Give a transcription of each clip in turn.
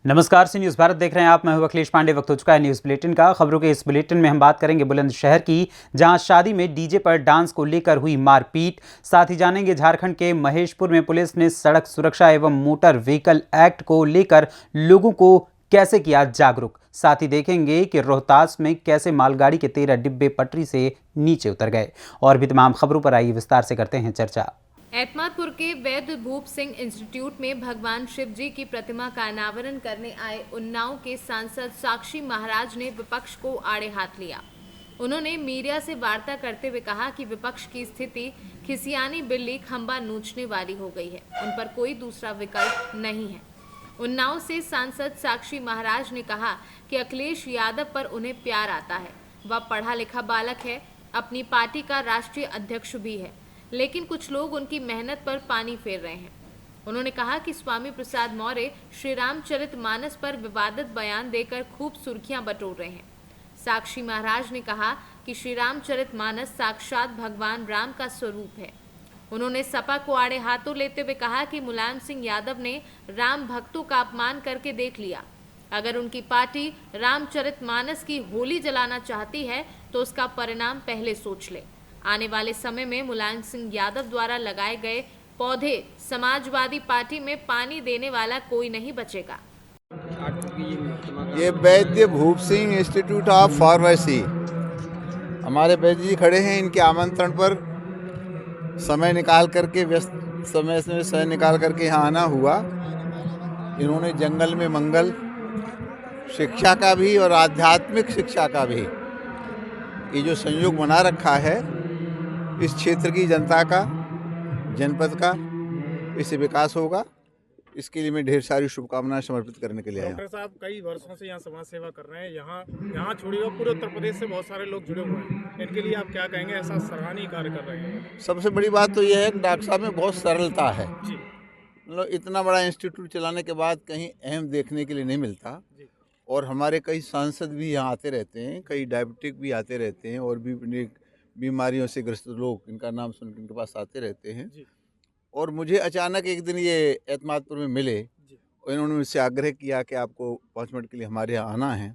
नमस्कार, सी न्यूज़ भारत देख रहे हैं आप। मैं हूं अखिलेश पांडे। वक्त हो चुका है न्यूज़ बुलेटिन का। खबरों के इस बुलेटिन में हम बात करेंगे बुलंदशहर की, जहां शादी में डीजे पर डांस को लेकर हुई मारपीट। साथ ही जानेंगे झारखंड के महेशपुर में पुलिस ने सड़क सुरक्षा एवं मोटर व्हीकल एक्ट को लेकर लोगों को कैसे किया जागरूक। साथ ही देखेंगे कि रोहतास में कैसे मालगाड़ी के 13 डिब्बे पटरी से नीचे उतर गए। और भी तमाम खबरों पर आइए विस्तार से करते हैं चर्चा। एतमादपुर के वैद्य भूप सिंह इंस्टीट्यूट में भगवान शिव जी की प्रतिमा का अनावरण करने आए उन्नाव के सांसद साक्षी महाराज ने विपक्ष को आड़े हाथ लिया। उन्होंने मीडिया से वार्ता करते हुए कहा कि विपक्ष की स्थिति खिसियानी बिल्ली खंबा नोचने वाली हो गई है, उन पर कोई दूसरा विकल्प नहीं है। उन्नाव से सांसद साक्षी महाराज ने कहा कि अखिलेश यादव पर उन्हें प्यार आता है। वह पढ़ा लिखा बालक है, अपनी पार्टी का राष्ट्रीय अध्यक्ष भी है, लेकिन कुछ लोग उनकी मेहनत पर पानी फेर रहे हैं। उन्होंने कहा कि स्वामी प्रसाद मौर्य श्री रामचरितमानस पर विवादित बयान देकर खूब सुर्खियां बटोर रहे हैं। साक्षी महाराज ने कहा कि श्री रामचरितमानस साक्षात भगवान राम का स्वरूप है। उन्होंने सपा को आड़े हाथों लेते हुए कहा कि मुलायम सिंह यादव ने राम भक्तों का अपमान करके देख लिया। अगर उनकी पार्टी रामचरितमानस की होली जलाना चाहती है तो उसका परिणाम पहले सोच ले। आने वाले समय में मुलायम सिंह यादव द्वारा लगाए गए पौधे समाजवादी पार्टी में पानी देने वाला कोई नहीं बचेगा। ये वैद्य भूप सिंह इंस्टीट्यूट ऑफ फार्मेसी, हमारे वैद्य जी खड़े हैं। इनके आमंत्रण पर समय निकाल करके, व्यस्त समय निकाल करके यहाँ आना हुआ। इन्होंने जंगल में मंगल, शिक्षा का भी और आध्यात्मिक शिक्षा का भी ये जो संयोग बना रखा है, इस क्षेत्र की जनता का, जनपद का, इससे विकास होगा। इसके लिए मैं ढेर सारी शुभकामनाएं समर्पित करने के लिए आया। डॉक्टर साहब कई वर्षों से यहाँ समाज सेवा कर रहे हैं। यहाँ छोड़िए, पूरे उत्तर प्रदेश से बहुत सारे लोग जुड़े हुए हैं। इनके लिए आप क्या कहेंगे? ऐसा सराहनीय कार्य कर रहे हैं। सबसे बड़ी बात तो यह है कि डॉक्टर साहब में बहुत सरलता है। जी, मतलब इतना बड़ा इंस्टीट्यूट चलाने के बाद कहीं अहम देखने के लिए नहीं मिलता। जी। और हमारे कई सांसद भी यहाँ आते रहते हैं, कई डायबिटिक भी आते रहते हैं, और भी बीमारियों से ग्रस्त लोग इनका नाम सुन के इनके पास आते रहते हैं। जी। और मुझे अचानक एक दिन ये एतमादपुर में मिले और इन्होंने मुझसे आग्रह किया कि आपको 5 मिनट के लिए हमारे यहाँ आना है।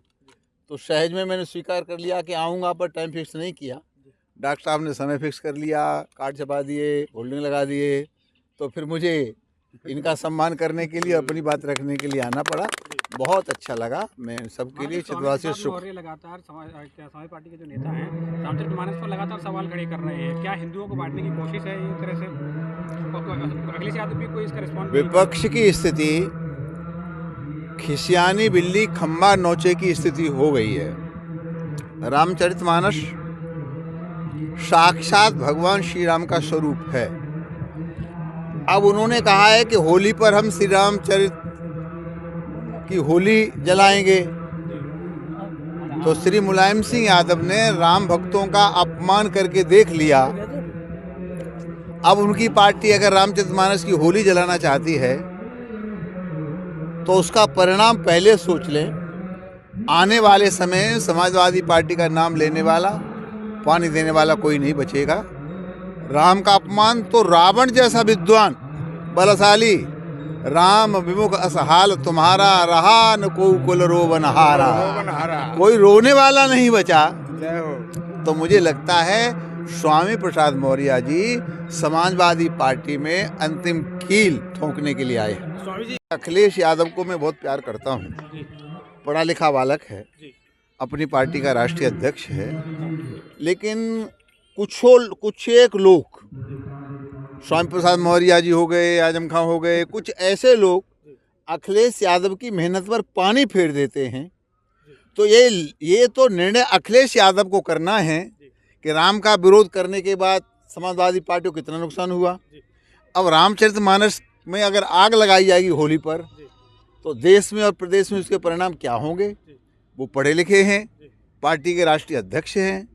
तो सहज में मैंने स्वीकार कर लिया कि आऊँगा, पर टाइम फिक्स नहीं किया। डॉक्टर साहब ने समय फिक्स कर लिया, कार्ड छपा दिए, होल्डिंग लगा दिए, तो फिर मुझे इनका सम्मान करने के लिए, अपनी बात रखने के लिए आना पड़ा। बहुत अच्छा लगा। मैं सबके लिए चित्रवासी शुक्र। लगातार समाज पार्टी के जो नेता हैं रामचरितमानस पर लगातार सवाल खड़े कर रहे हैं। क्या हिंदुओं को बांटने की कोशिश है एक तरह से? अखिलेश यादव भी कोई इसका रिस्पॉन्स? विपक्ष की स्थिति खिसियानी बिल्ली खंबा नोचे की स्थिति हो गई है। रामचरितमानस साक्षात भगवान श्री राम का स्वरूप है। अब उन्होंने कहा है कि होली पर हम श्री रामचरित की होली जलाएंगे, तो श्री मुलायम सिंह यादव ने राम भक्तों का अपमान करके देख लिया। अब उनकी पार्टी अगर रामचरितमानस की होली जलाना चाहती है तो उसका परिणाम पहले सोच लें। आने वाले समय में समाजवादी पार्टी का नाम लेने वाला, पानी देने वाला कोई नहीं बचेगा। राम का अपमान तो रावण जैसा विद्वान, बलशाली, राम विमुख असहाल तुम्हारा, रहा न को कुल रोवनहारा, कोई रोने वाला नहीं बचा। तो मुझे लगता है स्वामी प्रसाद मौर्य जी समाजवादी पार्टी में अंतिम कील ठोंकने के लिए आए हैं। अखिलेश यादव को मैं बहुत प्यार करता हूँ। पढ़ा लिखा बालक है, अपनी पार्टी का राष्ट्रीय अध्यक्ष है, लेकिन कुछ एक लोग, स्वामी प्रसाद मौर्य जी हो गए, आजम खां हो गए, कुछ ऐसे लोग अखिलेश यादव की मेहनत पर पानी फेर देते हैं। तो ये तो निर्णय अखिलेश यादव को करना है कि राम का विरोध करने के बाद समाजवादी पार्टी को कितना नुकसान हुआ। अब रामचरितमानस में अगर आग लगाई जाएगी होली पर, तो देश में और प्रदेश में उसके परिणाम क्या होंगे। वो पढ़े लिखे हैं, पार्टी के राष्ट्रीय अध्यक्ष हैं।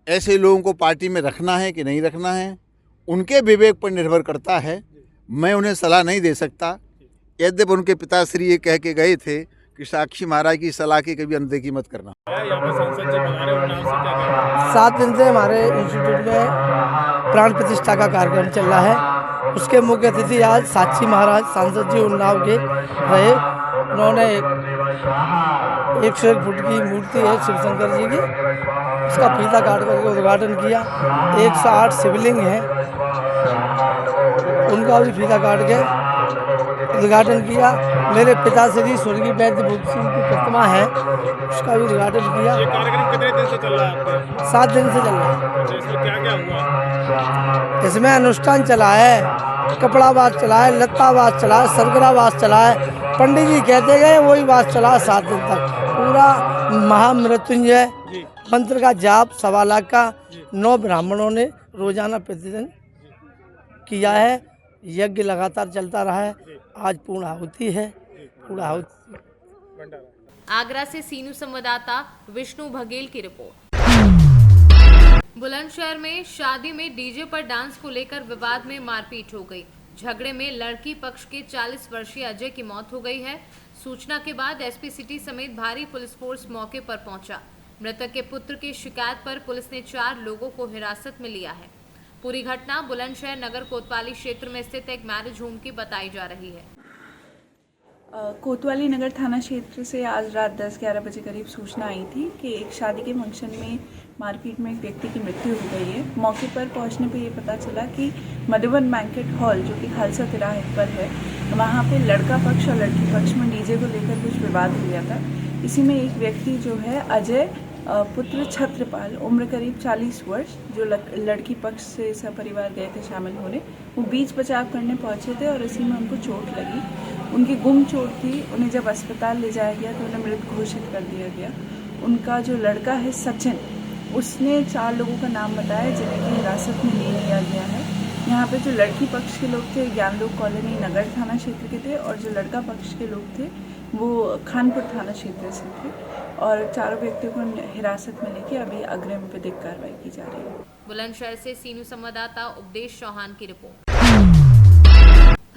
ऐसे लोगों को पार्टी में रखना है कि नहीं रखना है, उनके विवेक पर निर्भर करता है। मैं उन्हें सलाह नहीं दे सकता। यद्यपि उनके पिताश्री ये कह के गए थे कि साक्षी महाराज की सलाह की कभी अनदेखी मत करना। 7 दिन से हमारे इंस्टीट्यूट में प्राण प्रतिष्ठा का कार्यक्रम चल रहा है। उसके मुख्य अतिथि आज साक्षी महाराज सांसद जी उन्नाव के रहे। उन्होंने 101 फुट की मूर्ति है शिव शंकर जी की, उसका फीता काट करके उद्घाटन किया। 108 शिवलिंग है, उनका भी फीता काट के उद्घाटन किया। मेरे पिताश्री स्वर्गीय वैद्य भूप सिंह की प्रतिमा है, उसका भी उद्घाटन किया। ये कार्यक्रम कितने दिन से चल रहा है आपका? 7 दिन से चल रहा है। अच्छा, इसमें क्या क्या हुआ? इसमें अनुष्ठान चला है, कपड़ाबाज चला है, लत्ताबाज चला है, सरगराबाज चला है, पंडित जी कहते गए वही बात चला 7 दिन तक। पूरा महामृत्युंजय मंत्र का जाप 1.25 लाख का 9 ब्राह्मणों ने रोजाना प्रतिदिन किया है। यज्ञ लगातार चलता रहा है। आज पूर्ण आहुति है। पूर्ण आहुति। आगरा से सीनू संवाददाता विष्णु बघेल की रिपोर्ट। बुलंदशहर में शादी में डीजे पर डांस को लेकर विवाद में मारपीट हो गई। झगड़े में लड़की पक्ष के 40 वर्षीय अजय की मौत हो गई है। सूचना के बाद एसपी सिटी समेत भारी पुलिस फोर्स मौके पर पहुंचा। मृतक के पुत्र की शिकायत पर पुलिस ने 4 लोगों को हिरासत में लिया है। पूरी घटना बुलंदशहर नगर कोतवाली क्षेत्र में स्थित एक मैरिज होम की बताई जा रही है। कोतवाली नगर थाना क्षेत्र से आज रात 10-11 बजे करीब सूचना आई थी कि एक शादी के फंक्शन में मारपीट में एक व्यक्ति की मृत्यु हो गई है। मौके पर पहुंचने पर यह पता चला कि मधुबन बैंकेट हॉल जो कि खालसा तिराहे पर है, वहां पे लड़का पक्ष और लड़की पक्ष में डीजे को लेकर कुछ विवाद हो गया था। इसी में एक व्यक्ति जो है अजय पुत्र छत्रपाल, उम्र करीब 40 वर्ष, जो लड़की पक्ष से सपरिवार गए थे शामिल होने, वो बीच बचाव करने पहुंचे थे और इसी में उनको चोट लगी। उनकी गुम चोट थी। उन्हें जब अस्पताल ले जाया गया तो उन्हें मृत घोषित कर दिया गया। उनका जो लड़का है सचिन, उसने 4 लोगों का नाम बताया जिन्हें की हिरासत में ले लिया गया है। यहाँ पे जो लड़की पक्ष के लोग थे ज्ञानलोक कॉलोनी नगर थाना क्षेत्र के थे और जो लड़का पक्ष के लोग थे वो खानपुर थाना क्षेत्र से थे और 4 व्यक्तियों को हिरासत में लेके अभी अग्रिम विधिक कार्रवाई की जा रही है। बुलंदशहर से सीनू संवाददाता उपदेश चौहान की रिपोर्ट।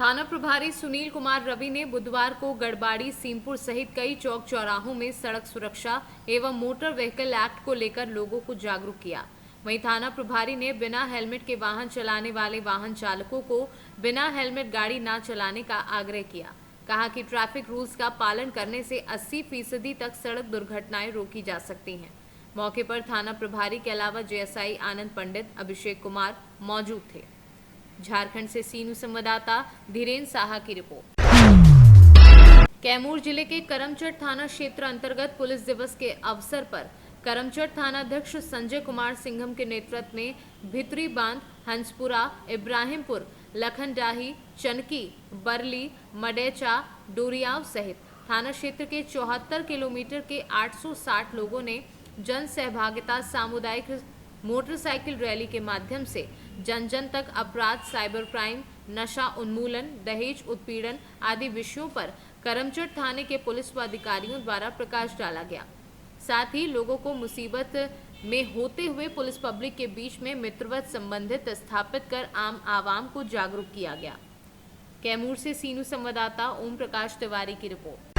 थाना प्रभारी सुनील कुमार रवि ने बुधवार को गड़बाड़ी, सीमपुर सहित कई चौक चौराहों में सड़क सुरक्षा एवं मोटर व्हीकल एक्ट को लेकर लोगों को जागरूक किया। वहीं थाना प्रभारी ने बिना हेलमेट के वाहन चलाने वाले वाहन चालकों को बिना हेलमेट गाड़ी न चलाने का आग्रह किया। कहा कि ट्रैफिक रूल्स का पालन करने से 80% तक सड़क दुर्घटनाएं रोकी जा सकती हैं। मौके पर थाना प्रभारी के अलावा जेएसआई आनंद पंडित, अभिषेक कुमार मौजूद थे। झारखंड से सीनू संवाददाता धीरेन्द्र साहा की रिपोर्ट। कैमूर जिले के करमचट थाना क्षेत्र अंतर्गत पुलिस दिवस के अवसर पर करमचट थानाध्यक्ष संजय कुमार सिंघम के नेतृत्व में भित्री बांध, हंसपुरा, इब्राहिमपुर, लखनडाही, चनकी, बरली, मडेचा, डोरियाव सहित थाना क्षेत्र के 74 किलोमीटर के 860 लोगों ने जन सहभागिता सामुदायिक मोटरसाइकिल रैली के माध्यम से जन जन तक अपराध, साइबर क्राइम, नशा उन्मूलन, दहेज उत्पीड़न आदि विषयों पर करमचट थाने के पुलिस व अधिकारियों द्वारा प्रकाश डाला गया। साथ ही लोगों को मुसीबत में होते हुए पुलिस पब्लिक के बीच में मित्रवत संबंधित स्थापित कर आम आवाम को जागरूक किया गया। कैमूर से सीनू संवाददाता ओम प्रकाश तिवारी की रिपोर्ट।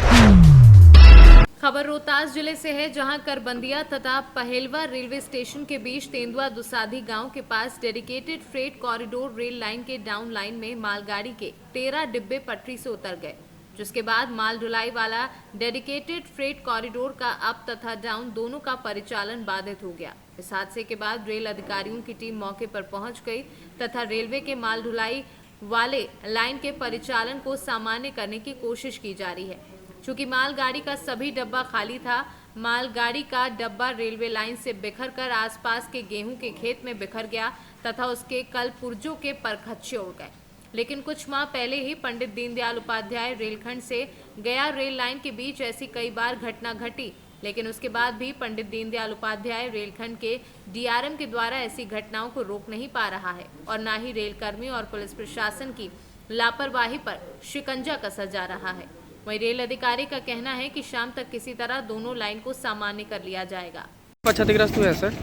खबर रोहतास जिले से है, जहां करबंदिया तथा पहेलवा रेलवे स्टेशन के बीच तेंदुआ दुसाधी गांव के पास dedicated freight corridor rail line के डाउन लाइन में मालगाड़ी के 13 डिब्बे पटरी से उतर गए, जिसके बाद माल ढुलाई वाला डेडिकेटेड फ्रेट कॉरिडोर का अप तथा डाउन दोनों का परिचालन बाधित हो गया। इस हादसे के बाद रेल अधिकारियों की टीम मौके पर पहुंच गई तथा रेलवे के माल ढुलाई वाले लाइन के परिचालन को सामान्य करने की कोशिश की जा रही है। चूंकि मालगाड़ी का सभी डब्बा खाली था, मालगाड़ी का डब्बा रेलवे लाइन से बिखर कर आसपास के गेहूं के खेत में बिखर गया तथा उसके कल पुर्जों के परखच्चे उड़ गए। लेकिन कुछ माह पहले ही पंडित दीनदयाल उपाध्याय रेलखंड से गया रेल लाइन के बीच ऐसी कई बार घटना घटी, लेकिन उसके बाद भी पंडित दीनदयाल उपाध्याय रेलखंड के डीआरएम के द्वारा ऐसी घटनाओं को रोक नहीं पा रहा है और न ही रेल कर्मियों और पुलिस प्रशासन की लापरवाही पर शिकंजा कसा जा रहा है। वहीं रेल अधिकारी का कहना है कि शाम तक किसी तरह दोनों लाइन को सामान्य कर लिया जाएगा। क्षतिग्रस्त हुए सर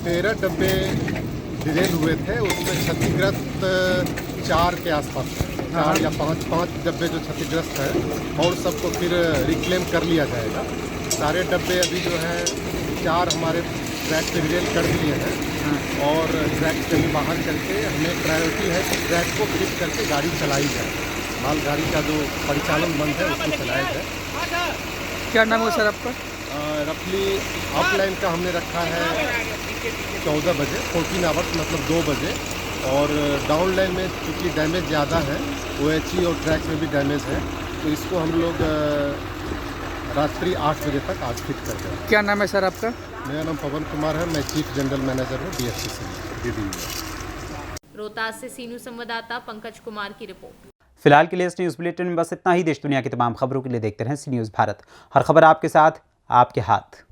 13 डब्बे डिरेल हुए थे, उसमें क्षतिग्रस्त 4 के आसपास 4 या 5 डब्बे जो क्षतिग्रस्त है और सबको फिर रिक्लेम कर लिया जाएगा। सारे डब्बे अभी जो है 4 हमारे ट्रैक पे डिरेल कर दिए हैं और ट्रैक से बाहर करके हमें प्रायोरिटी है कि ट्रैक को फिट करके गाड़ी चलाई जाए। मालगाड़ी का जो परिचालन बंद है उसको चलाया जाए। क्या नाम है सर आपका? रफली ऑफलाइन का हमने रखा है 14 बजे, 14 आवर्स मतलब 2 बजे, और डाउन लाइन में चूँकि डैमेज ज़्यादा है, OHE और ट्रैक में भी डैमेज है, तो इसको हम लोग रात्रि 8 बजे तक आज फिट कर दें। क्या नाम है सर आपका? मेरा नाम पवन कुमार है, मैं चीफ जनरल मैनेजर हूँ DFCC DDU। रोहतास से सीनू संवाददाता पंकज कुमार की रिपोर्ट। फिलहाल के लिए इस न्यूज़ बुलेटिन में बस इतना ही। देश दुनिया की तमाम खबरों के लिए देखते रहें सी न्यूज़ भारत। हर खबर आपके साथ, आपके हाथ।